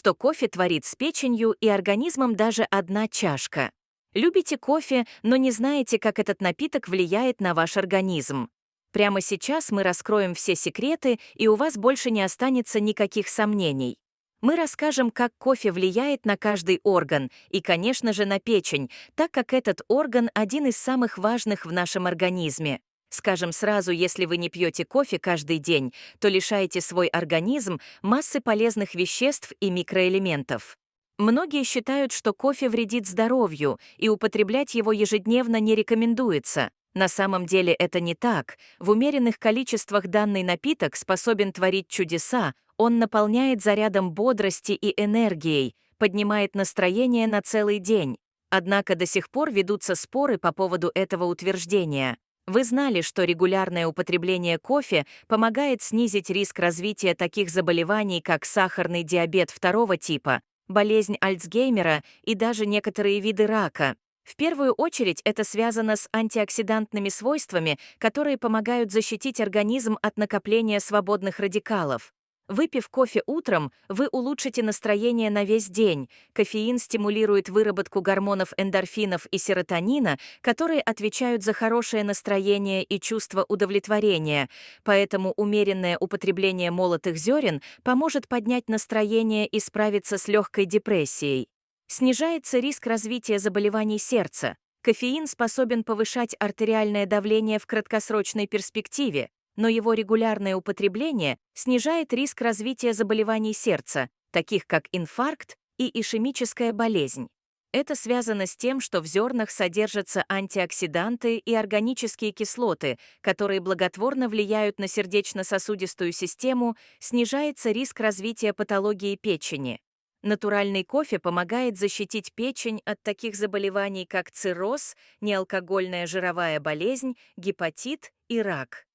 что кофе творит с печенью и организмом даже одна чашка. Любите кофе, но не знаете, как этот напиток влияет на ваш организм. Прямо сейчас мы раскроем все секреты, и у вас больше не останется никаких сомнений. Мы расскажем, как кофе влияет на каждый орган и, конечно же, на печень, так как этот орган один из самых важных в нашем организме. Скажем сразу, если вы не пьете кофе каждый день, то лишаете свой организм массы полезных веществ и микроэлементов. Многие считают, что кофе вредит здоровью, и употреблять его ежедневно не рекомендуется. На самом деле это не так. В умеренных количествах данный напиток способен творить чудеса, он наполняет зарядом бодрости и энергией, поднимает настроение на целый день. Однако до сих пор ведутся споры по поводу этого утверждения. Вы знали, что регулярное употребление кофе помогает снизить риск развития таких заболеваний, как сахарный диабет второго типа, болезнь Альцгеймера и даже некоторые виды рака. В первую очередь это связано с антиоксидантными свойствами, которые помогают защитить организм от накопления свободных радикалов. Выпив кофе утром, вы улучшите настроение на весь день. Кофеин стимулирует выработку гормонов эндорфинов и серотонина, которые отвечают за хорошее настроение и чувство удовлетворения. Поэтому умеренное употребление молотых зерен поможет поднять настроение и справиться с легкой депрессией. Снижается риск развития заболеваний сердца. Кофеин способен повышать артериальное давление в краткосрочной перспективе, но его регулярное употребление снижает риск развития заболеваний сердца, таких как инфаркт и ишемическая болезнь. Это связано с тем, что в зернах содержатся антиоксиданты и органические кислоты, которые благотворно влияют на сердечно-сосудистую систему, снижается риск развития патологии печени. Натуральный кофе помогает защитить печень от таких заболеваний, как цирроз, неалкогольная жировая болезнь, гепатит и рак.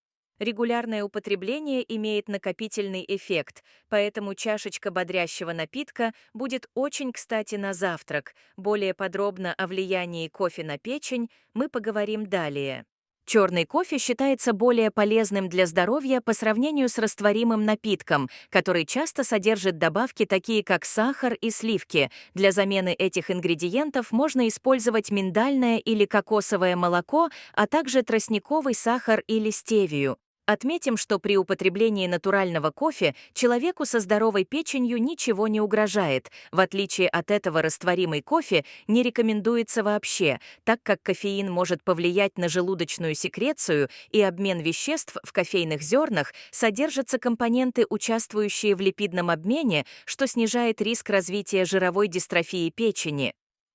Регулярное употребление имеет накопительный эффект, поэтому чашечка бодрящего напитка будет очень кстати на завтрак. Более подробно о влиянии кофе на печень мы поговорим далее. Черный кофе считается более полезным для здоровья по сравнению с растворимым напитком, который часто содержит добавки, такие как сахар и сливки. Для замены этих ингредиентов можно использовать миндальное или кокосовое молоко, а также тростниковый сахар или стевию. Отметим, что при употреблении натурального кофе человеку со здоровой печенью ничего не угрожает. В отличие от этого растворимый кофе не рекомендуется вообще, так как кофеин может повлиять на желудочную секрецию и обмен веществ. В кофейных зернах содержатся компоненты, участвующие в липидном обмене, что снижает риск развития жировой дистрофии печени.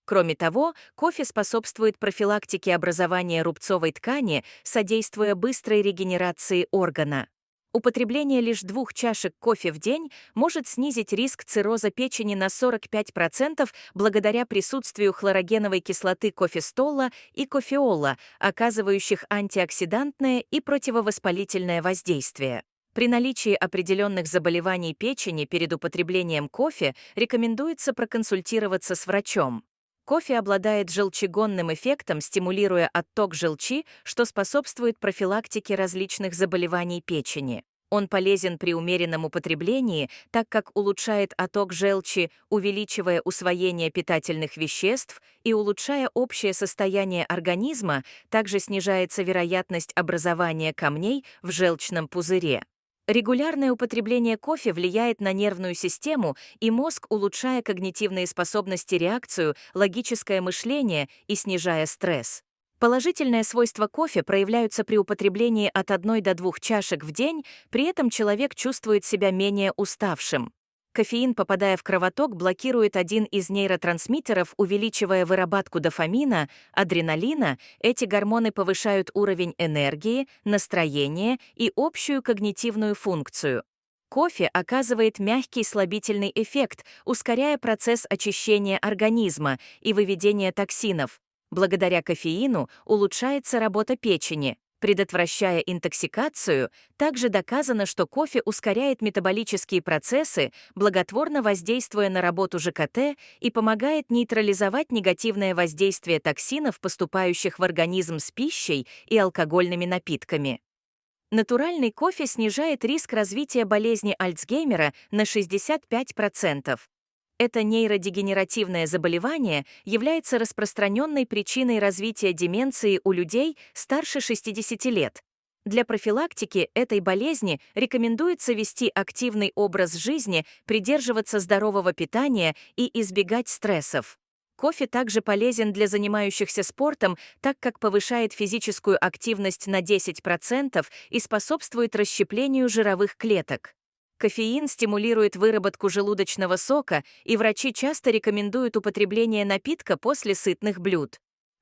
Кроме того, кофе способствует профилактике образования рубцовой ткани, содействуя быстрой регенерации органа. Употребление лишь 2 чашек кофе в день может снизить риск цирроза печени на 45% благодаря присутствию хлорогеновой кислоты кофестола и кофеола, оказывающих антиоксидантное и противовоспалительное воздействие. При наличии определенных заболеваний печени перед употреблением кофе рекомендуется проконсультироваться с врачом. Кофе обладает желчегонным эффектом, стимулируя отток желчи, что способствует профилактике различных заболеваний печени. Он полезен при умеренном употреблении, так как улучшает отток желчи, увеличивая усвоение питательных веществ и улучшая общее состояние организма, также снижается вероятность образования камней в желчном пузыре. Регулярное употребление кофе влияет на нервную систему и мозг, улучшая когнитивные способности, реакцию, логическое мышление и снижая стресс. Положительные свойства кофе проявляются при употреблении от 1 до 2 чашек в день, при этом человек чувствует себя менее уставшим. Кофеин, попадая в кровоток, блокирует один из нейротрансмиттеров, увеличивая выработку дофамина, адреналина. Эти гормоны повышают уровень энергии, настроения и общую когнитивную функцию. Кофе оказывает мягкий слабительный эффект, ускоряя процесс очищения организма и выведения токсинов. Благодаря кофеину улучшается работа печени. Предотвращая интоксикацию, также доказано, что кофе ускоряет метаболические процессы, благотворно воздействуя на работу ЖКТ и помогает нейтрализовать негативное воздействие токсинов, поступающих в организм с пищей и алкогольными напитками. Натуральный кофе снижает риск развития болезни Альцгеймера на 65%. Это нейродегенеративное заболевание является распространенной причиной развития деменции у людей старше 60 лет. Для профилактики этой болезни рекомендуется вести активный образ жизни, придерживаться здорового питания и избегать стрессов. Кофе также полезен для занимающихся спортом, так как повышает физическую активность на 10% и способствует расщеплению жировых клеток. Кофеин стимулирует выработку желудочного сока, и врачи часто рекомендуют употребление напитка после сытных блюд.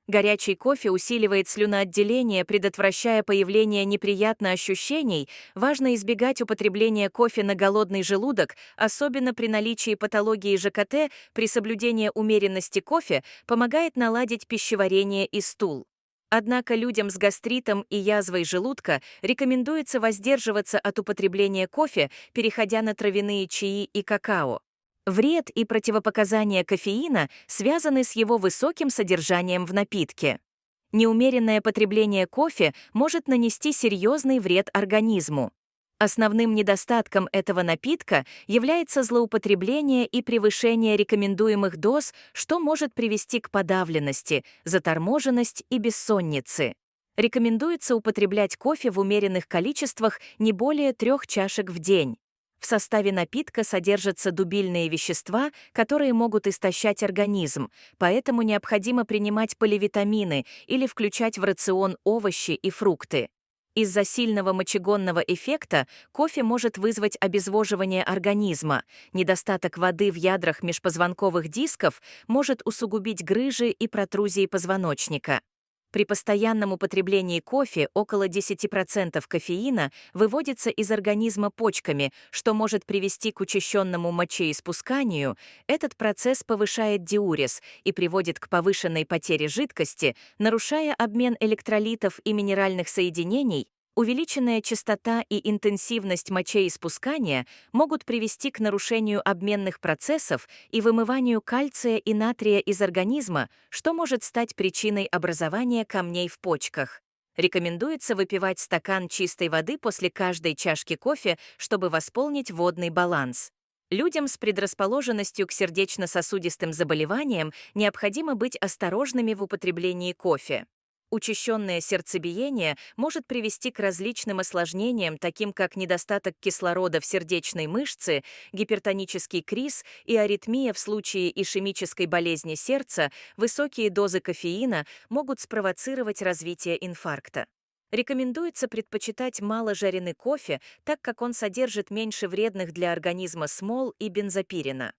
Горячий кофе усиливает слюноотделение, предотвращая появление неприятных ощущений. Важно избегать употребления кофе на голодный желудок, особенно при наличии патологии ЖКТ. При соблюдении умеренности кофе помогает наладить пищеварение и стул. Однако людям с гастритом и язвой желудка рекомендуется воздерживаться от употребления кофе, переходя на травяные чаи и какао. Вред и противопоказания кофеина связаны с его высоким содержанием в напитке. Неумеренное потребление кофе может нанести серьезный вред организму. Основным недостатком этого напитка является злоупотребление и превышение рекомендуемых доз, что может привести к подавленности, заторможенности и бессоннице. Рекомендуется употреблять кофе в умеренных количествах не более 3 чашек в день. В составе напитка содержатся дубильные вещества, которые могут истощать организм, поэтому необходимо принимать поливитамины или включать в рацион овощи и фрукты. Из-за сильного мочегонного эффекта кофе может вызвать обезвоживание организма. Недостаток воды в ядрах межпозвонковых дисков может усугубить грыжи и протрузии позвоночника. При постоянном употреблении кофе около 10% кофеина выводится из организма почками, что может привести к учащенному мочеиспусканию. Этот процесс повышает диурез и приводит к повышенной потере жидкости, нарушая обмен электролитов и минеральных соединений. Увеличенная частота и интенсивность мочеиспускания могут привести к нарушению обменных процессов и вымыванию кальция и натрия из организма, что может стать причиной образования камней в почках. Рекомендуется выпивать стакан чистой воды после каждой чашки кофе, чтобы восполнить водный баланс. Людям с предрасположенностью к сердечно-сосудистым заболеваниям необходимо быть осторожными в употреблении кофе. Учащенное сердцебиение может привести к различным осложнениям, таким как недостаток кислорода в сердечной мышце, гипертонический криз и аритмия в случае ишемической болезни сердца. Высокие дозы кофеина могут спровоцировать развитие инфаркта. Рекомендуется предпочитать маложаренный кофе, так как он содержит меньше вредных для организма смол и бензопирена.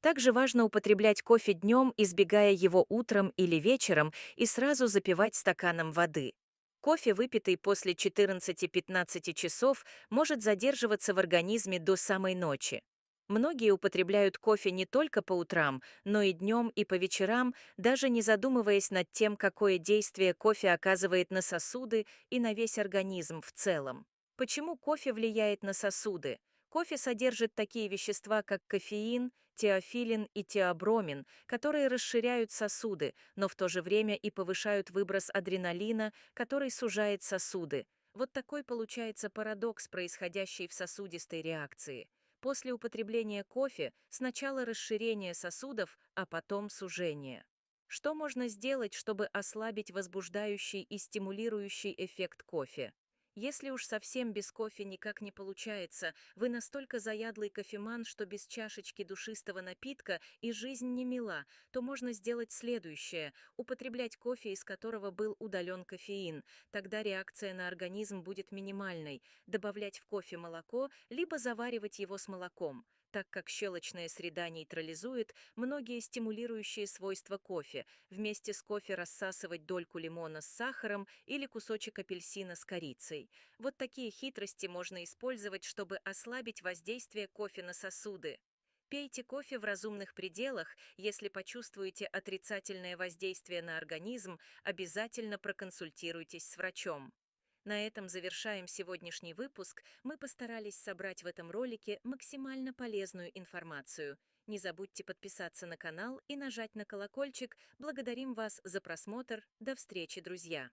Также важно употреблять кофе днем, избегая его утром или вечером, и сразу запивать стаканом воды. Кофе, выпитый после 14-15 часов, может задерживаться в организме до самой ночи. Многие употребляют кофе не только по утрам, но и днем и по вечерам, даже не задумываясь над тем, какое действие кофе оказывает на сосуды и на весь организм в целом. Почему кофе влияет на сосуды? Кофе содержит такие вещества, как кофеин, теофилин и теобромин, которые расширяют сосуды, но в то же время и повышают выброс адреналина, который сужает сосуды. Вот такой получается парадокс, происходящий в сосудистой реакции. После употребления кофе сначала расширение сосудов, а потом сужение. Что можно сделать, чтобы ослабить возбуждающий и стимулирующий эффект кофе? Если уж совсем без кофе никак не получается, вы настолько заядлый кофеман, что без чашечки душистого напитка и жизнь не мила, то можно сделать следующее: употреблять кофе, из которого был удален кофеин. Тогда реакция на организм будет минимальной. Добавлять в кофе молоко, либо заваривать его с молоком, так как щелочная среда нейтрализует многие стимулирующие свойства кофе. Вместе с кофе рассасывать дольку лимона с сахаром или кусочек апельсина с корицей. Вот такие хитрости можно использовать, чтобы ослабить воздействие кофе на сосуды. Пейте кофе в разумных пределах. Если почувствуете отрицательное воздействие на организм, обязательно проконсультируйтесь с врачом. На этом завершаем сегодняшний выпуск. Мы постарались собрать в этом ролике максимально полезную информацию. Не забудьте подписаться на канал и нажать на колокольчик. Благодарим вас за просмотр. До встречи, друзья!